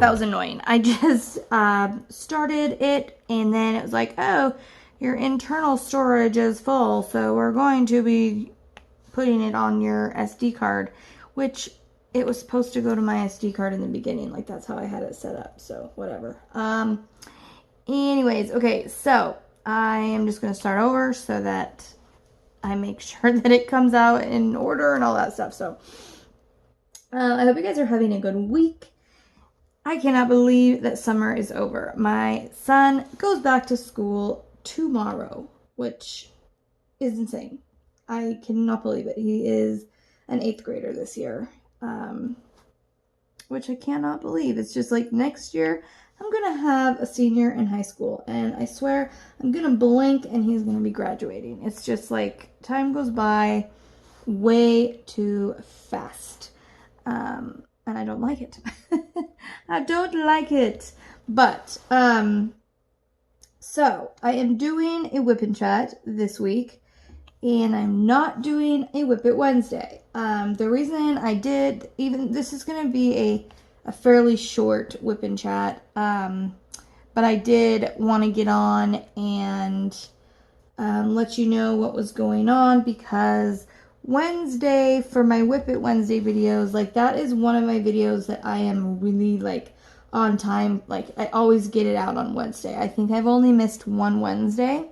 that was annoying. I just started it, and then it was like, oh, your internal storage is full, so we're going to be putting it on your SD card, which it was supposed to go to my SD card in the beginning. Like, that's how I had it set up, so whatever. Anyways, okay, so I am just going to start over so that I make sure that it comes out in order and all that stuff. So I hope you guys are having a good week. I cannot believe that summer is over. My son goes back to school tomorrow, which is insane. I cannot believe it. He is an 8th grader this year, which I cannot believe. It's just like next year I'm going to have a senior in high school, and I swear I'm going to blink and he's going to be graduating. It's just like time goes by way too fast, and I don't like it. I don't like it. But, so I am doing a WIP and chat this week, and I'm not doing a Whip It Wednesday. The reason I did, even this is going to be a fairly short Whip and chat, but I did want to get on and let you know what was going on, because Wednesday, for my Whip It Wednesday videos, like, that is one of my videos that I am really, like, on time. Like, I always get it out on Wednesday. I think I've only missed one Wednesday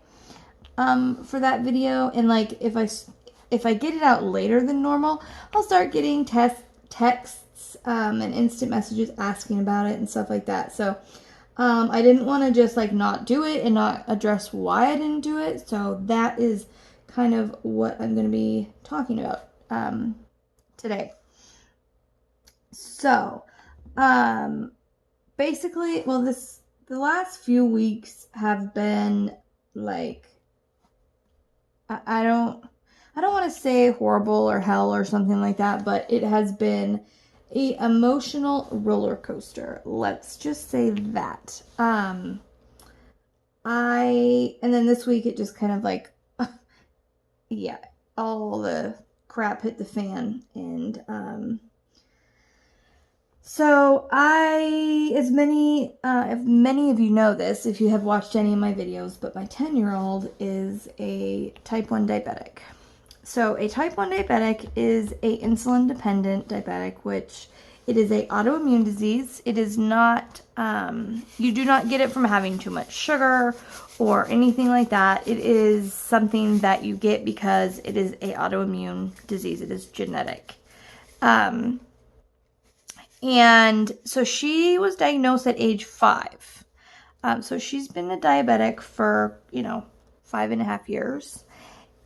for that video, and like, if I get it out later than normal, I'll start getting texts and instant messages asking about it and stuff like that. So I didn't want to just like not do it and not address why I didn't do it. So that is kind of what I'm going to be talking about today. So basically, well, the last few weeks have been like, I don't want to say horrible or hell or something like that, but it has been a emotional roller coaster. Let's just say that. And then this week it just kind of like, yeah, all the crap hit the fan, and so if many of you know this, if you have watched any of my videos, but my 10-year-old is a type 1 diabetic. So a type 1 diabetic is a insulin-dependent diabetic, which it is a autoimmune disease. It is not, you do not get it from having too much sugar or anything like that. It is something that you get because it is a autoimmune disease. It is genetic. And so she was diagnosed at age 5. So she's been a diabetic for, 5.5 years.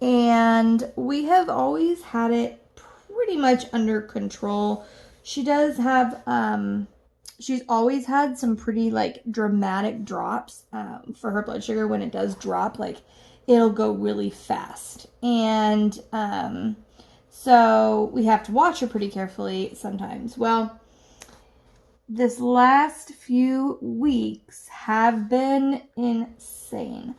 And we have always had it pretty much under control. She does have, she's always had some pretty like dramatic drops for her blood sugar. When it does drop, like, it'll go really fast. And so we have to watch her pretty carefully sometimes. Well, this last few weeks have been insane.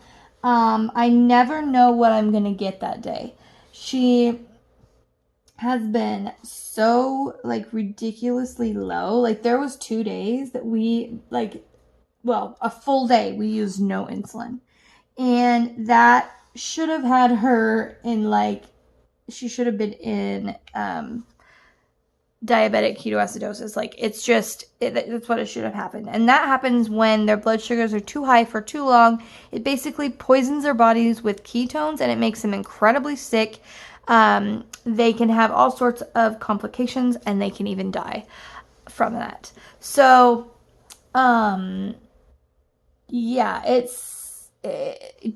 I never know what I'm going to get that day. She has been so, like, ridiculously low. Like, there was 2 days that we, like, well, a full day we used no insulin. And that should have had her in, like, she should have been in, diabetic ketoacidosis. Like, it's just, that's what it should have happened. And that happens when their blood sugars are too high for too long. It basically poisons their bodies with ketones, and it makes them incredibly sick. They can have all sorts of complications, and they can even die from that. So, yeah,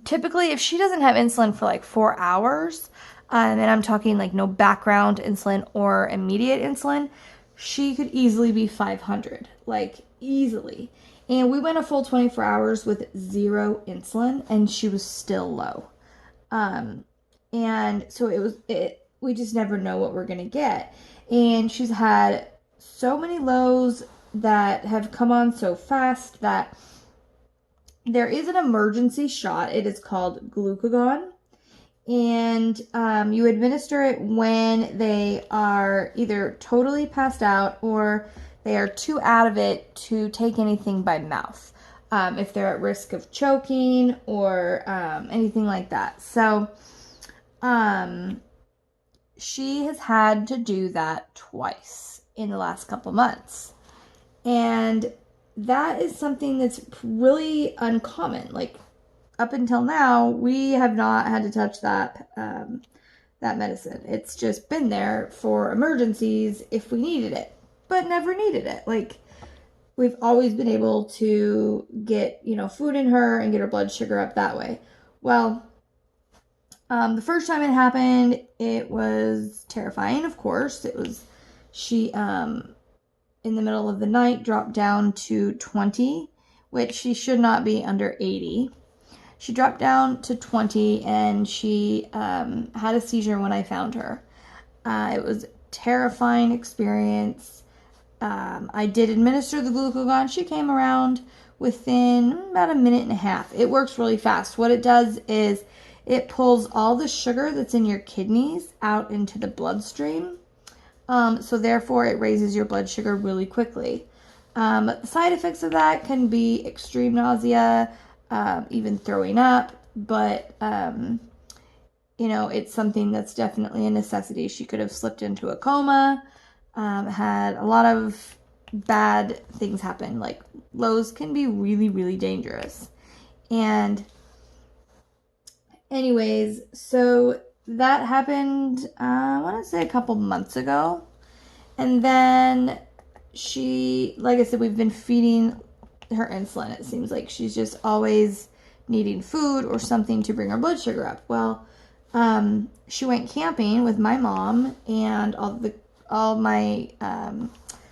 typically if she doesn't have insulin for like 4 hours, and I'm talking like no background insulin or immediate insulin, she could easily be 500, like easily. And we went a full 24 hours with 0 insulin, and she was still low. And so we just never know what we're going to get. And she's had so many lows that have come on so fast that there is an emergency shot. It is called glucagon. And you administer it when they are either totally passed out or they are too out of it to take anything by mouth if they're at risk of choking or anything like that. So she has had to do that twice in the last couple months. And that is something that's really uncommon. Like, up until now, we have not had to touch that medicine. It's just been there for emergencies if we needed it, but never needed it. Like, we've always been able to get, food in her and get her blood sugar up that way. Well, the first time it happened, it was terrifying, of course. She, in the middle of the night, dropped down to 20, which she should not be under 80. She dropped down to 20, and she had a seizure when I found her. It was a terrifying experience. I did administer the glucagon. She came around within about a minute and a half. It works really fast. What it does is it pulls all the sugar that's in your kidneys out into the bloodstream. So therefore, it raises your blood sugar really quickly. The side effects of that can be extreme nausea, even throwing up, but, it's something that's definitely a necessity. She could have slipped into a coma, had a lot of bad things happen. Like, lows can be really, really dangerous. And anyways, so that happened, I want to say a couple months ago. And then like I said, we've been feeding her insulin. It seems like she's just always needing food or something to bring her blood sugar up. Well, she went camping with my mom and all my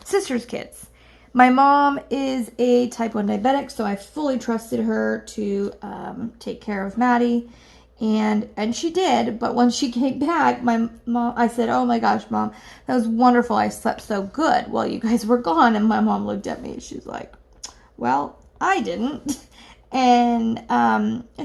sister's kids. My mom is a type 1 diabetic, so I fully trusted her to take care of Maddie. And she did, but when she came back, my mom, I said, "Oh my gosh, Mom, that was wonderful. I slept so good while you guys were gone." And my mom looked at me and she's like, "Well, I didn't." And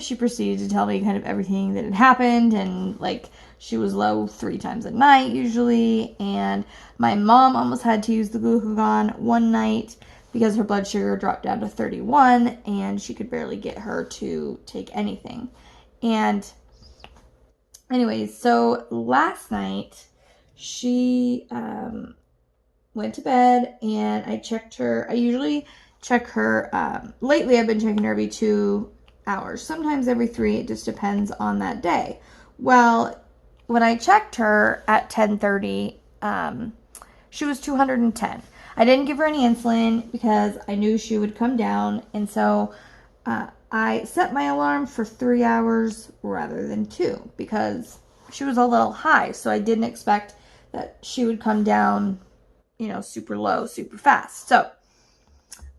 she proceeded to tell me kind of everything that had happened, and like she was low 3 times a night usually, and my mom almost had to use the glucagon one night because her blood sugar dropped down to 31 and she could barely get her to take anything. And anyways, so last night she went to bed and I checked her. I usually check her. Lately I've been checking her every 2 hours, sometimes every 3. It just depends on that day. Well, when I checked her at 10:30, she was 210. I didn't give her any insulin because I knew she would come down, and so I set my alarm for 3 hours rather than 2 because she was a little high, so I didn't expect that she would come down, super low, super fast. So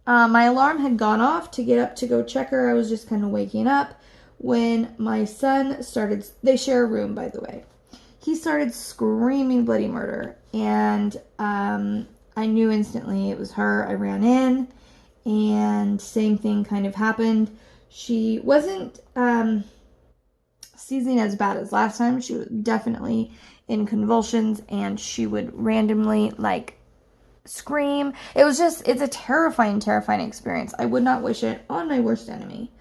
my alarm had gone off to get up to go check her. I was just kind of waking up when my son started, they share a room, by the way. He started screaming bloody murder, and I knew instantly it was her. I ran in, and same thing kind of happened. She wasn't seizing as bad as last time. She was definitely in convulsions, and she would randomly, scream. It's a terrifying, terrifying experience. I would not wish it on my worst enemy.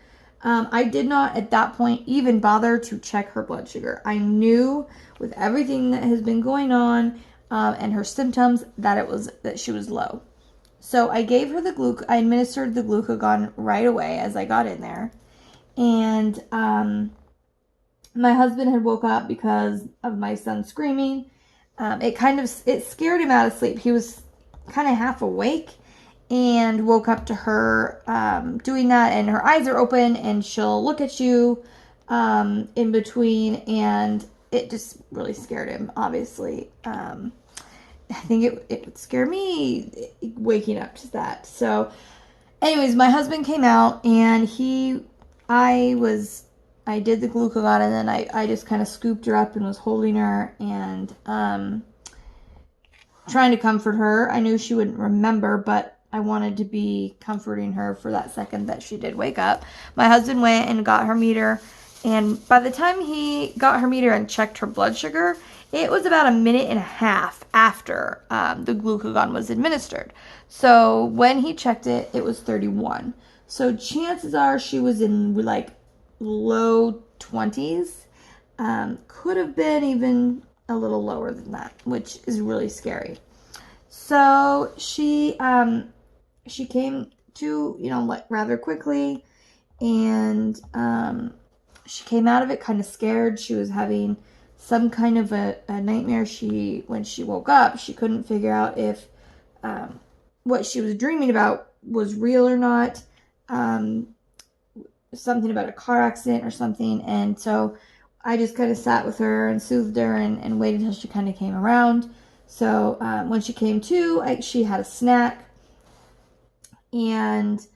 I did not, at that point, even bother to check her blood sugar. I knew with everything that has been going on and her symptoms that she was low. So I gave her I administered the glucagon right away as I got in there. And my husband had woke up because of my son screaming. It scared him out of sleep. He was kind of half awake and woke up to her doing that, and her eyes are open and she'll look at you in between, and it just really scared him, obviously. I think it would scare me waking up to that. So anyways, my husband came out, and I did the glucagon, and then I just kind of scooped her up and was holding her and trying to comfort her. I knew she wouldn't remember, but I wanted to be comforting her for that second that she did wake up. My husband went and got her meter, and by the time he got her meter and checked her blood sugar, it was about a minute and a half after the glucagon was administered. So when he checked it, it was 31. So chances are she was in like low 20s. Could have been even a little lower than that, which is really scary. So she came to, like rather quickly, and she came out of it kind of scared. She was having some kind of a nightmare. When she woke up, she couldn't figure out if what she was dreaming about was real or not. Something about a car accident or something. And so I just kind of sat with her and soothed her and waited until she kind of came around. So when she came to, she had a snack, and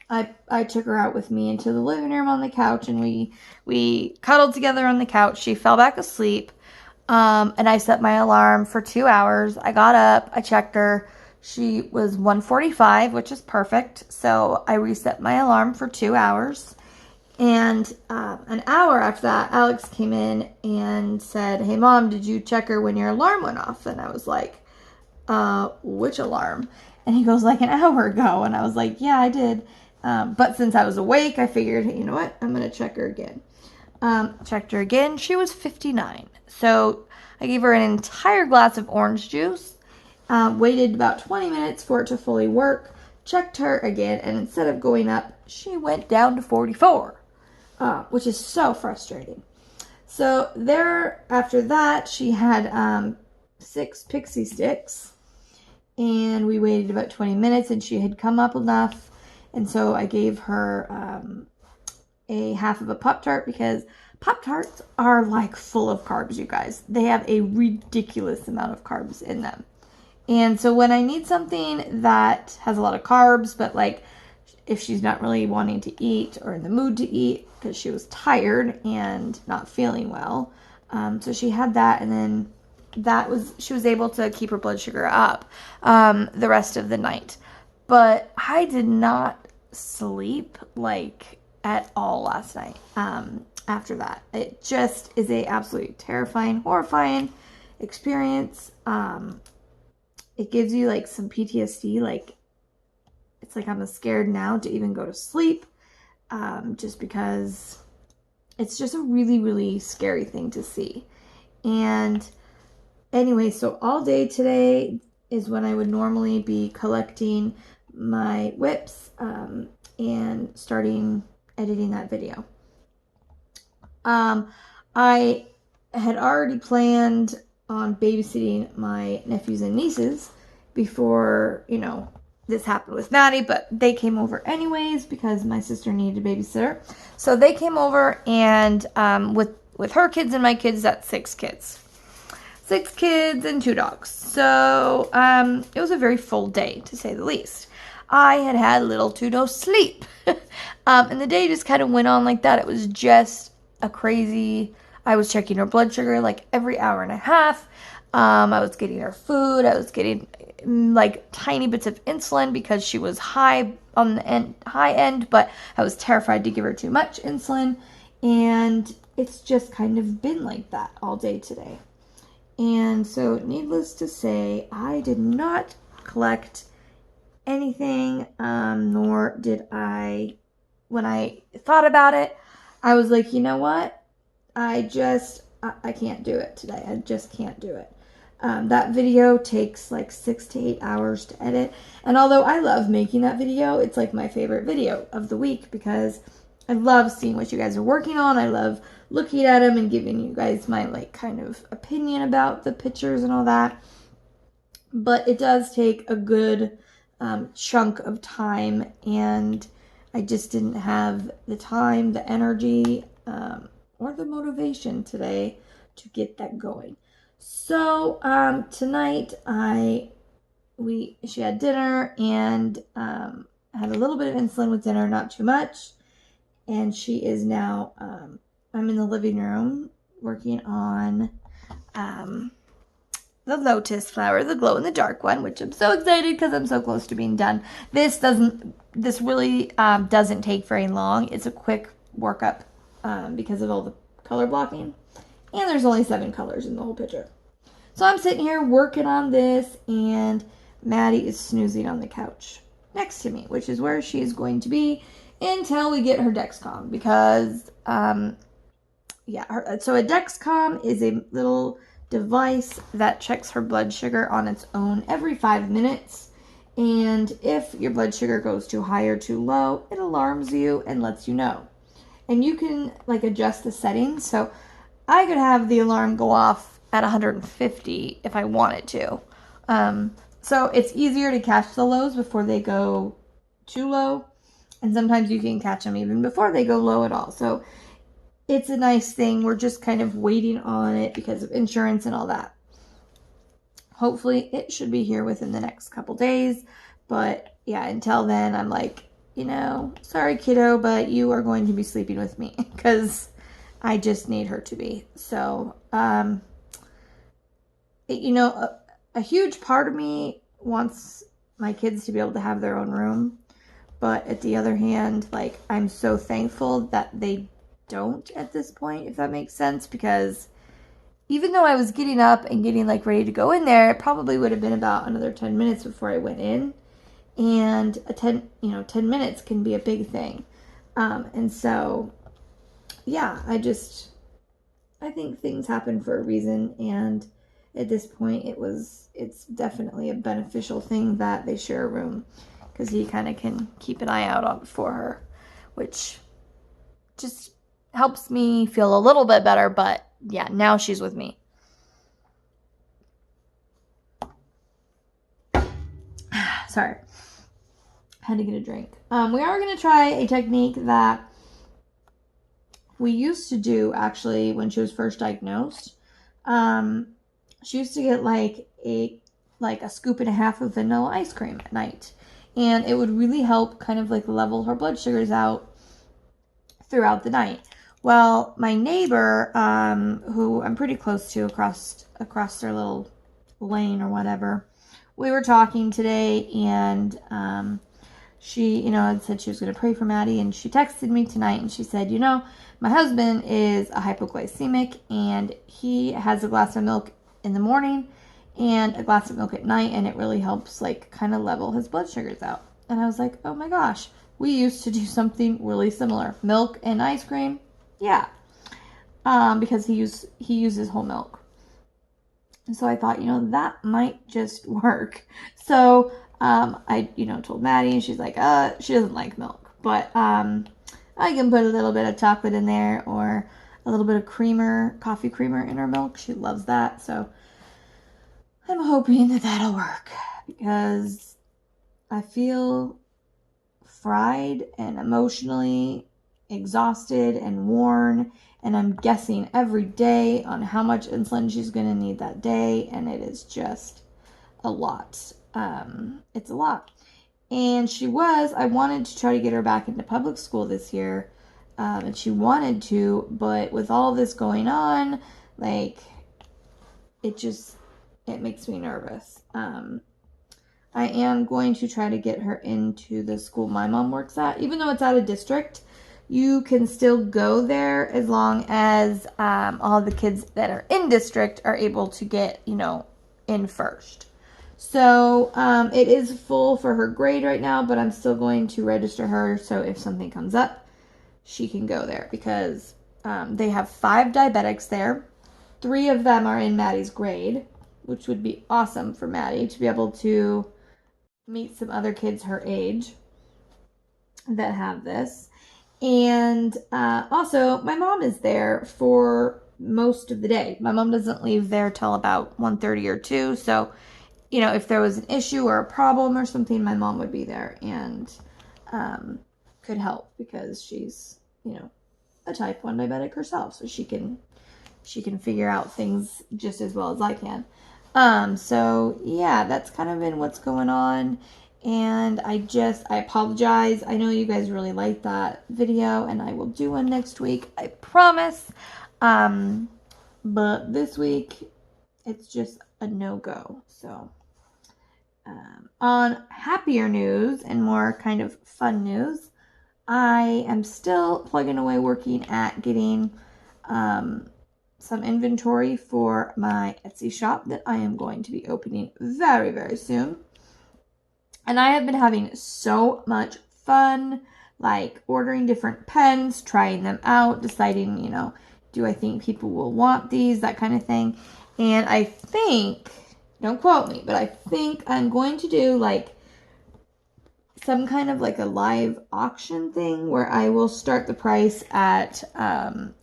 I took her out with me into the living room on the couch, and we cuddled together on the couch. She fell back asleep, and I set my alarm for 2 hours. I got up, I checked her. She was 1:45, which is perfect. So I reset my alarm for 2 hours. And an hour after that, Alex came in and said, "Hey, Mom, did you check her when your alarm went off?" And I was like, which alarm? And he goes, like an hour ago. And I was like, yeah, I did. But since I was awake, I figured, hey, you know what? I'm going to check her again. Checked her again. She was 59. So I gave her an entire glass of orange juice. Waited about 20 minutes for it to fully work. Checked her again. And instead of going up, she went down to 44. Which is so frustrating. So after that, she had 6 pixie sticks. And we waited about 20 minutes, and she had come up enough. And so I gave her a half of a Pop-Tart, because Pop-Tarts are like full of carbs, you guys. They have a ridiculous amount of carbs in them. And so when I need something that has a lot of carbs, but like if she's not really wanting to eat or in the mood to eat because she was tired and not feeling well, so she had that, and then she was able to keep her blood sugar up the rest of the night. But I did not sleep like at all last night after that. It just is a absolutely terrifying, horrifying experience. It gives you like some PTSD. Like, it's like I'm scared now to even go to sleep, just because it's just a really, really scary thing to see. And anyway, so all day today is when I would normally be collecting my WIPs and starting editing that video. I had already planned on babysitting my nephews and nieces before, this happened with Maddie, but they came over anyways because my sister needed a babysitter. So they came over, and with her kids and my kids, that's 6 kids. 6 kids and 2 dogs. So it was a very full day, to say the least. I had little to no sleep. And the day just kind of went on like that. It was just a crazy... I was checking her blood sugar like every hour and a half. I was getting her food. I was getting like tiny bits of insulin because she was high end, but I was terrified to give her too much insulin. And it's just kind of been like that all day today. And so, needless to say, I did not collect anything, nor did I, when I thought about it, I was like, you know what? I can't do it today. I just can't do it. That video takes like 6 to 8 hours to edit. And although I love making that video, it's like my favorite video of the week because I love seeing what you guys are working on. I love looking at them and giving you guys my like kind of opinion about the pictures and all that. But it does take a good chunk of time, and I just didn't have the time, the energy, or the motivation today to get that going. So tonight she had dinner and had a little bit of insulin with dinner, not too much. And she is now, I'm in the living room working on the lotus flower, the glow in the dark one, which I'm so excited because I'm so close to being done. This really doesn't take very long. It's a quick workup because of all the color blocking. And there's only 7 colors in the whole picture. So I'm sitting here working on this, and Maddie is snoozing on the couch next to me, which is where she is going to be until we get her Dexcom, because so a Dexcom is a little device that checks her blood sugar on its own every 5 minutes. And if your blood sugar goes too high or too low, it alarms you and lets you know. And you can like adjust the settings. So I could have the alarm go off at 150 if I wanted to. So it's easier to catch the lows before they go too low. And sometimes you can catch them even before they go low at all. So it's a nice thing. We're just kind of waiting on it because of insurance and all that. Hopefully it should be here within the next couple days. But yeah, until then, I'm like, sorry, kiddo, but you are going to be sleeping with me because I just need her to be. So, a huge part of me wants my kids to be able to have their own room. But at the other hand, like, I'm so thankful that they don't at this point, if that makes sense, because even though I was getting up and getting like ready to go in there, it probably would have been about another 10 minutes before I went in. And 10 minutes can be a big thing. And so, yeah, I think things happen for a reason. And at this point, it's definitely a beneficial thing that they share a room, because he kind of can keep an eye out for her, which just helps me feel a little bit better. But yeah, now she's with me. Sorry. Had to get a drink. We are going to try a technique that we used to do actually when she was first diagnosed. She used to get like a scoop and a half of vanilla ice cream at night. And it would really help kind of like level her blood sugars out throughout the night. Well, my neighbor, who I'm pretty close to across their little lane or whatever, we were talking today, and she, had said she was going to pray for Maddie, and she texted me tonight, and she said, my husband is a hypoglycemic, and he has a glass of milk in the morning and a glass of milk at night, and it really helps like kind of level his blood sugars out. And I was like, oh my gosh, we used to do something really similar. Milk and ice cream. Yeah. Because he uses whole milk. And so I thought, that might just work. So I, told Maddie, and she's like, she doesn't like milk. But I can put a little bit of chocolate in there, or a little bit of coffee creamer in her milk. She loves that. So I'm hoping that that'll work, because I feel fried and emotionally exhausted and worn, and I'm guessing every day on how much insulin she's going to need that day, and it is just a lot. It's a lot. And I wanted to try to get her back into public school this year, and she wanted to, but with all this going on, like, it makes me nervous. I am going to try to get her into the school my mom works at. Even though it's out of district, you can still go there as long as all the kids that are in district are able to get, in first. So it is full for her grade right now, but I'm still going to register her, so if something comes up, she can go there, because they have 5 diabetics there. 3 of them are in Maddie's grade, which would be awesome for Maddie to be able to meet some other kids her age that have this. And also, my mom is there for most of the day. My mom doesn't leave there till about 1:30 or 2. So, if there was an issue or a problem or something, my mom would be there and could help, because she's, a type 1 diabetic herself. So she can figure out things just as well as I can. So yeah, that's kind of been what's going on. And I apologize. I know you guys really liked that video, and I will do one next week, I promise. But this week, it's just a no-go. So, on happier news and more kind of fun news, I am still plugging away working at getting some inventory for my Etsy shop that I am going to be opening very, very soon. And I have been having so much fun, like ordering different pens, trying them out, deciding, you know, do I think people will want these, that kind of thing. And I think, don't quote me, but I think I'm going to do like some kind of like a live auction thing where I will start the price at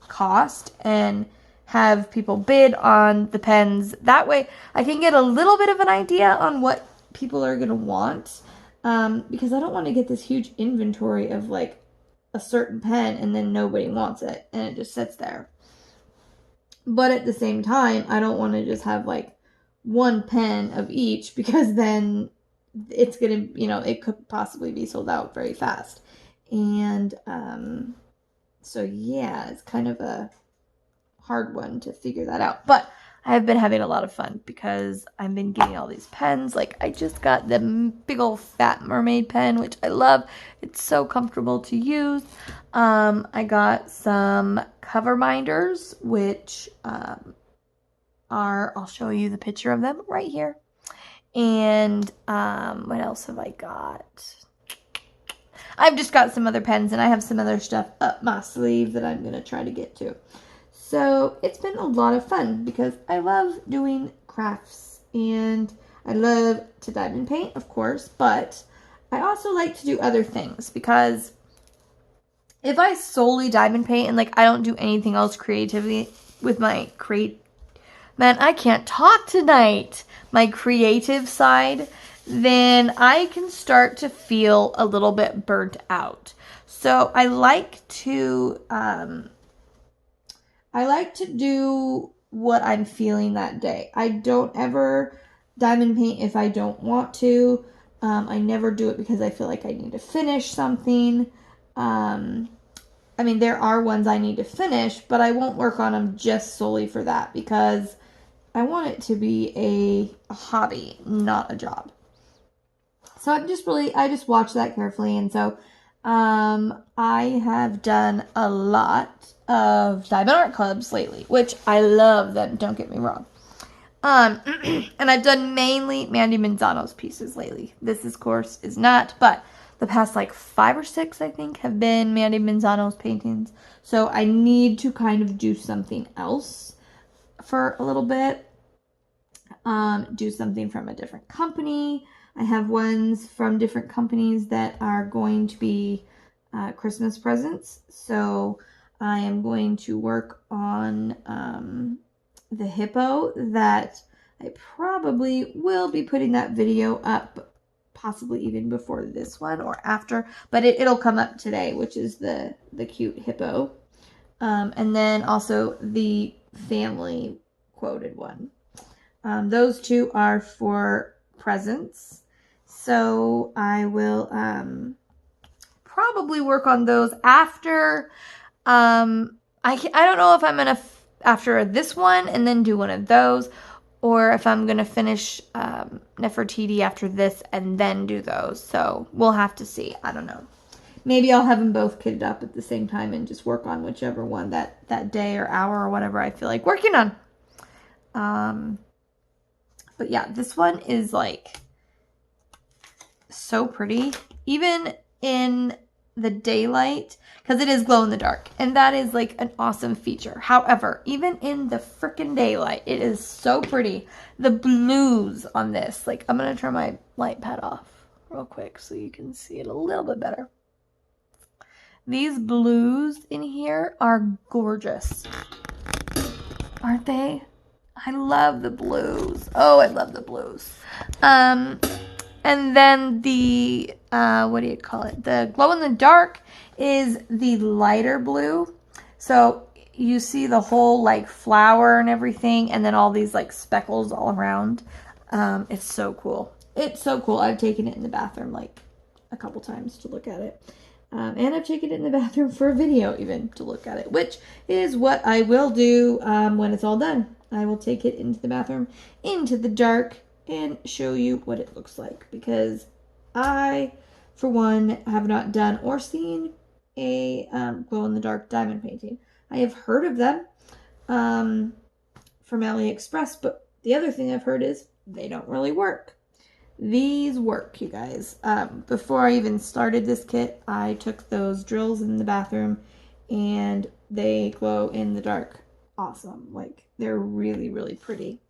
cost and have people bid on the pens. That way I can get a little bit of an idea on what people are going to want, because I don't want to get this huge inventory of like a certain pen and then nobody wants it and it just sits there. But at the same time, I don't want to just have like one pen of each, because then it's gonna, you know, it could possibly be sold out very fast. And so yeah, it's kind of a hard one to figure that out, but I have been having a lot of fun because I've been getting all these pens. Like I just got the big old fat mermaid pen, which I love. It's so comfortable to use. I got some cover minders, which are, I'll show you the picture of them right here. And what else have I got? I've just got some other pens, and I have some other stuff up my sleeve that I'm going to try to get to. So it's been a lot of fun because I love doing crafts, and I love to diamond paint, of course, but I also like to do other things, because if I solely diamond paint and like I don't do anything else creatively with my man, I can't talk tonight, my creative side, then I can start to feel a little bit burnt out. So I like to do what I'm feeling that day. I don't ever diamond paint if I don't want to. I never do it because I feel like I need to finish something. I mean, there are ones I need to finish, but I won't work on them just solely for that, because I want it to be a hobby, not a job. So I just watch that carefully. And so I have done a lot of diamond art clubs lately, which I love them, don't get me wrong. And I've done mainly Mandy Manzano's pieces lately. This, of course, is not, but the past like 5 or 6, I think, have been Mandy Manzano's paintings. So I need to kind of do something else for a little bit. Do something from a different company. I have ones from different companies that are going to be Christmas presents. So I am going to work on the hippo that I probably will be putting that video up, possibly even before this one or after, but it'll come up today, which is the cute hippo. And then also the family quoted one. Those two are for presents. So I will probably work on those after. I don't know if I'm going to, after this one and then do one of those, or if I'm going to finish Nefertiti after this and then do those. So we'll have to see. I don't know. Maybe I'll have them both kitted up at the same time and just work on whichever one that day or hour or whatever I feel like working on. But yeah, this one is like so pretty, even in the daylight, because it is glow in the dark, and that is like an awesome feature. However, even in the freaking daylight, it is so pretty. The blues on this, like, I'm gonna turn my light pad off real quick so you can see it a little bit better. These blues in here are gorgeous, aren't they? I love the blues. Oh, I love the blues. And then the, what do you call it? The glow in the dark is the lighter blue. So you see the whole like flower and everything, and then all these like speckles all around. It's so cool. It's so cool. I've taken it in the bathroom like a couple times to look at it. And I've taken it in the bathroom for a video even to look at it, which is what I will do when it's all done. I will take it into the bathroom, into the dark, and show you what it looks like, because I, for one, have not done or seen a glow-in-the-dark diamond painting. I have heard of them, from AliExpress, but the other thing I've heard is they don't really work. These work, you guys. Before I even started this kit, I took those drills in the bathroom and they glow in the dark. Awesome. Like, they're really, really pretty.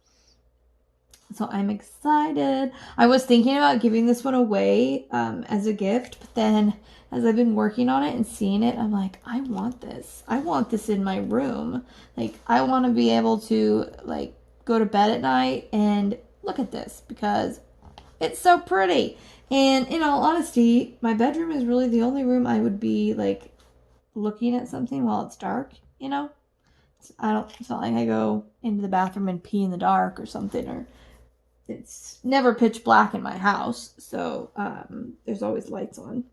So I'm excited. I was thinking about giving this one away as a gift, but then as I've been working on it and seeing it, I'm like, I want this. I want this in my room. Like, I want to be able to, like, go to bed at night and look at this because it's so pretty. And in all honesty, my bedroom is really the only room I would be, like, looking at something while it's dark, you know? It's not like I go into the bathroom and pee in the dark or something, or it's never pitch black in my house, so there's always lights on.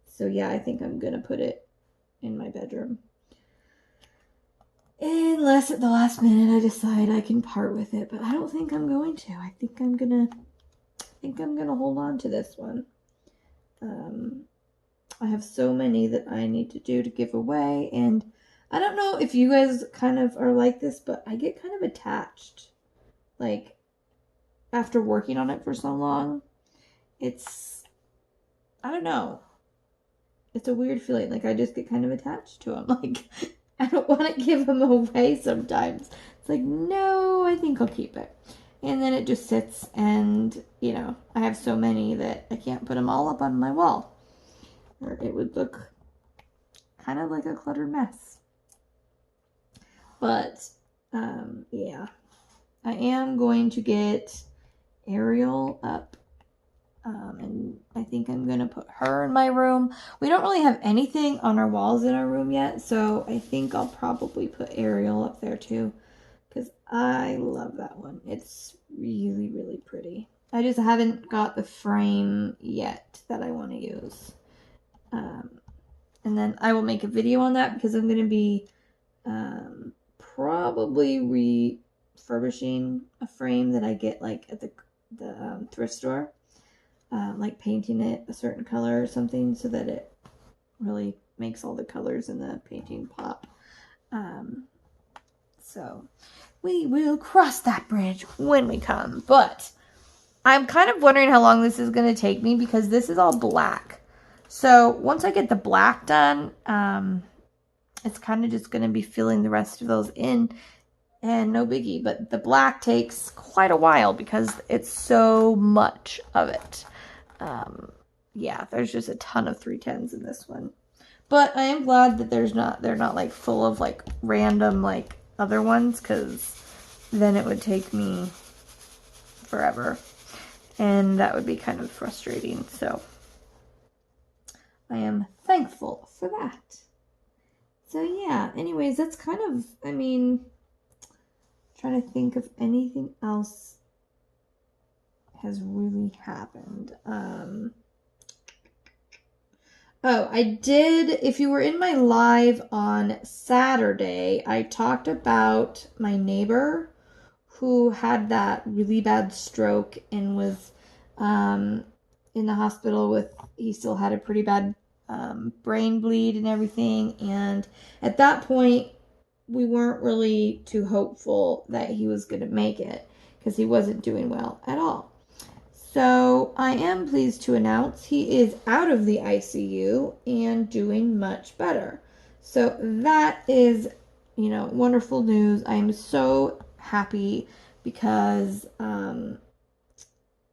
So yeah, I think I'm gonna put it in my bedroom. Unless at the last minute I decide I can part with it, but I don't think I'm going to. I think I'm gonna hold on to this one. I have so many that I need to do to give away, and I don't know if you guys kind of are like this, but I get kind of attached. Like, after working on it for so long, I don't know. It's a weird feeling. Like, I just get kind of attached to them. Like, I don't want to give them away sometimes. It's like, no, I think I'll keep it. And then it just sits, and, you know, I have so many that I can't put them all up on my wall, or it would look kind of like a cluttered mess. But, yeah. I am going to get Ariel up, and I think I'm going to put her in my room. We don't really have anything on our walls in our room yet, so I think I'll probably put Ariel up there too, because I love that one. It's really, really pretty. I just haven't got the frame yet that I want to use. And then I will make a video on that because I'm going to be probably refurbishing a frame that I get like at the thrift store. Like painting it a certain color or something so that it really makes all the colors in the painting pop. So we will cross that bridge when we come. But I'm kind of wondering how long this is going to take me because this is all black. So once I get the black done, it's kind of just going to be filling the rest of those in, and no biggie. But the black takes quite a while because it's so much of it. Yeah, there's just a ton of 310s in this one. But I am glad that they're not like full of like random like other ones, because then it would take me forever. And that would be kind of frustrating. So I am thankful for that. So yeah, anyways, that's kind of, I mean, trying to think of anything else has really happened. Oh, I did, if you were in my live on Saturday, I talked about my neighbor who had that really bad stroke and was in the hospital with, he still had a pretty bad brain bleed and everything. And at that point, we weren't really too hopeful that he was going to make it because he wasn't doing well at all. So I am pleased to announce he is out of the ICU and doing much better. So that is, you know, wonderful news. I am so happy because him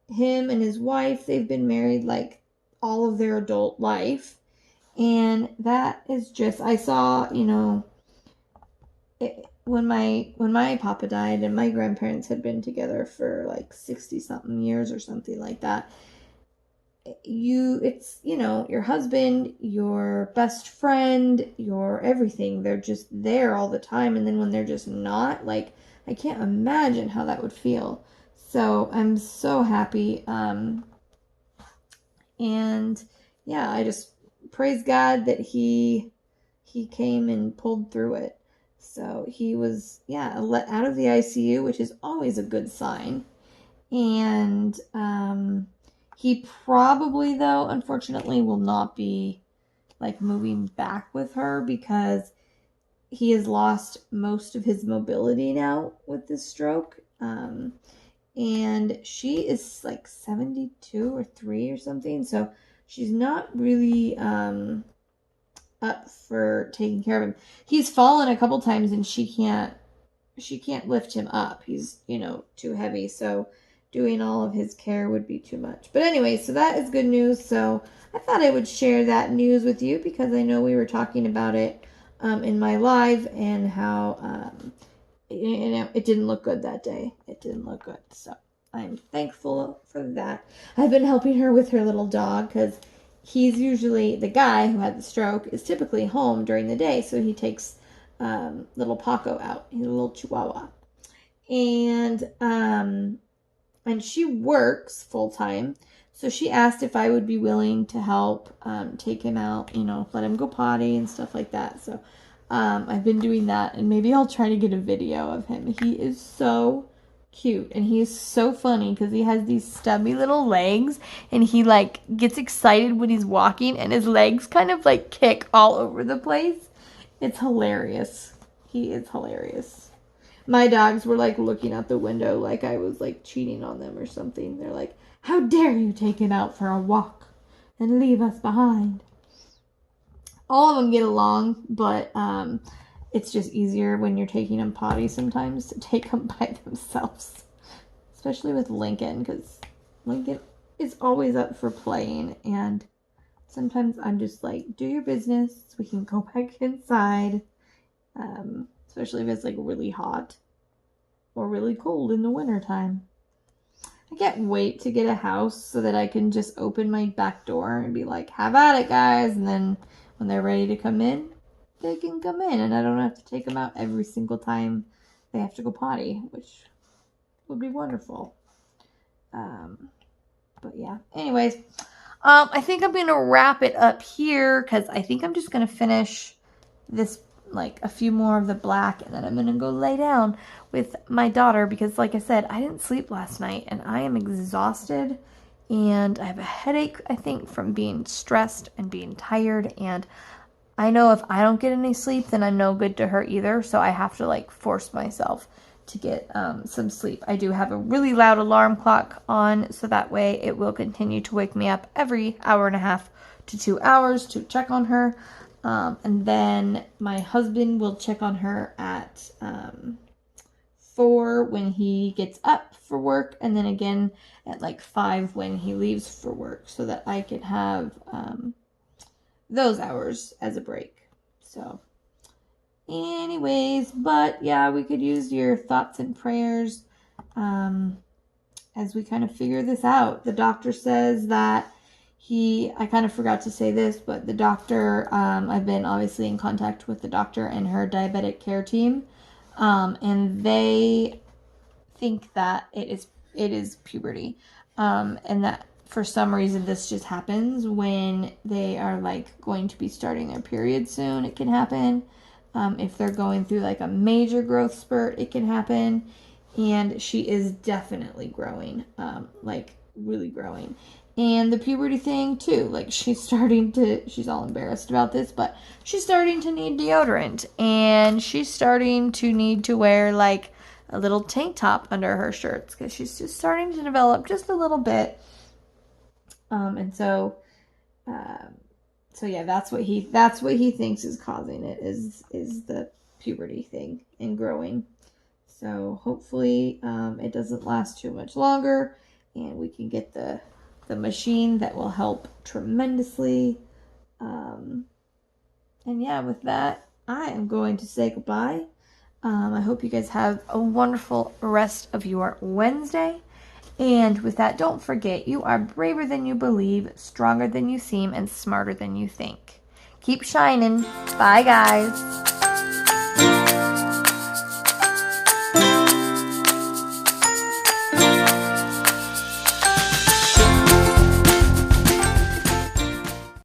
and his wife, they've been married like all of their adult life. And that is just, I saw, you know, when my papa died and my grandparents had been together for like 60 something years or something like that, it's, you know, your husband, your best friend, your everything, they're just there all the time. And then when they're just not, like, I can't imagine how that would feel. So I'm so happy. And yeah, I just praise God that he came and pulled through it. So he was, yeah, let out of the ICU, which is always a good sign. And he probably, though, unfortunately, will not be like moving back with her because he has lost most of his mobility now with this stroke. And she is like 72 or 3 or something, so she's not really up for taking care of him. He's fallen a couple times and she can't lift him up. He's, too heavy, so doing all of his care would be too much. But anyway, so that is good news. So I thought I would share that news with you because I know we were talking about it in my live and how it didn't look good that day. It didn't look good. So I'm thankful for that. I've been helping her with her little dog because he's usually, the guy who had the stroke is typically home during the day. So he takes little Paco out. He's a little chihuahua. And she works full time. So she asked if I would be willing to help take him out, let him go potty and stuff like that. So I've been doing that, and maybe I'll try to get a video of him. He is so cute, and he's so funny because he has these stubby little legs, and he like gets excited when he's walking, and his legs kind of like kick all over the place. It's hilarious. He is hilarious. My dogs were like looking out the window like I was like cheating on them or something. They're like, "How dare you take him out for a walk and leave us behind?" All of them get along, but it's just easier when you're taking them potty sometimes to take them by themselves. Especially with Lincoln, because Lincoln is always up for playing, and sometimes I'm just like, do your business so we can go back inside. Especially if it's like really hot or really cold in the wintertime. I can't wait to get a house so that I can just open my back door and be like, have at it, guys. And then when they're ready to come in, they can come in. And I don't have to take them out every single time they have to go potty, which would be wonderful. But yeah, anyways, I think I'm going to wrap it up here because I think I'm just going to finish this, like a few more of the black, and then I'm going to go lay down with my daughter because, like I said, I didn't sleep last night and I am exhausted and I have a headache, I think, from being stressed and being tired, and I know if I don't get any sleep, then I'm no good to her either, so I have to like force myself to get some sleep. I do have a really loud alarm clock on, so that way it will continue to wake me up every hour and a half to 2 hours to check on her. And then my husband will check on her at 4 when he gets up for work, and then again at like 5 when he leaves for work, so that I can have those hours as a break. So anyways, but yeah, we could use your thoughts and prayers as we kind of figure this out. The doctor says that I kind of forgot to say this, but the doctor, I've been obviously in contact with the doctor and her diabetic care team, and they think that it is puberty, and that for some reason this just happens when they are like going to be starting their period soon. It can happen. If they're going through like a major growth spurt, it can happen. And she is definitely growing, like really growing. And the puberty thing too, like she's all embarrassed about this, but she's starting to need deodorant, and she's starting to need to wear like a little tank top under her shirts because she's just starting to develop just a little bit. And so yeah, that's what he thinks is causing it, is the puberty thing and growing. So hopefully it doesn't last too much longer, and we can get the machine that will help tremendously. And yeah, with that, I am going to say goodbye. I hope you guys have a wonderful rest of your Wednesday. And with that, don't forget, you are braver than you believe, stronger than you seem, and smarter than you think. Keep shining. Bye, guys.